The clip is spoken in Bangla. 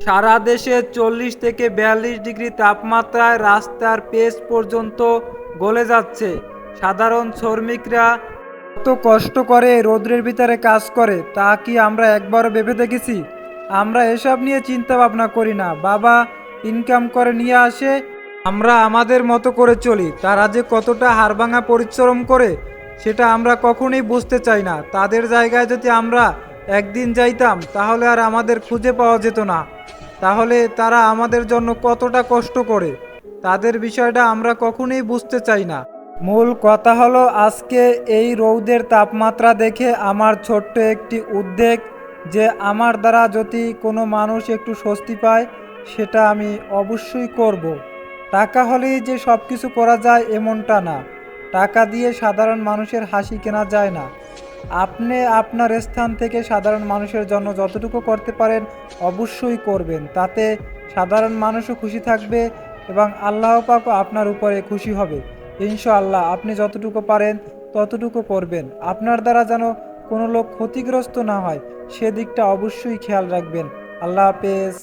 সারা দেশে 40 থেকে 42 ডিগ্রি তাপমাত্রায় রাস্তার পেচ পর্যন্ত গলে যাচ্ছে। সাধারণ শ্রমিকরা কত কষ্ট করে রৌদ্রের ভিতরে কাজ করে তা কি আমরা একবারও ভেবে দেখেছি? আমরা এসব নিয়ে চিন্তা ভাবনা করি না। বাবা ইনকাম করে নিয়ে আসে, আমরা আমাদের মতো করে চলি। তারা যে কতটা হাড়ভাঙা পরিশ্রম করে সেটা আমরা কখনোই বুঝতে চাই না। তাদের জায়গায় যদি আমরা একদিন যাইতাম তাহলে আর আমাদের খুঁজে পাওয়া যেত না। তাহলে তারা আমাদের জন্য কতটা কষ্ট করে, তাদের বিষয়টা আমরা কখনোই বুঝতে চাই না। মূল কথা হলো, আজকে এই রৌদের তাপমাত্রা দেখে আমার ছোট্ট একটি উদ্বেগ যে আমার দ্বারা যদি কোনো মানুষ একটু স্বস্তি পায় সেটা আমি অবশ্যই করব। টাকা হলেই যে সব কিছু করা যায় এমনটা না। টাকা দিয়ে সাধারণ মানুষের হাসি কেনা যায় না। আপনি আপনার স্থান থেকে সাধারণ মানুষের জন্য যতটুকু করতে পারেন অবশ্যই করবেন। তাতে সাধারণ মানুষও খুশি থাকবে এবং আল্লাহ পাকও আপনার উপরে খুশি হবে। ইনশাআল্লাহ আপনি যতটুকু পারেন ততটুকু করবেন। আপনার দ্বারা যেন কোনো লোক ক্ষতিগ্রস্ত না হয় সেদিকটা অবশ্যই খেয়াল রাখবেন। আল্লাহ হাফেজ।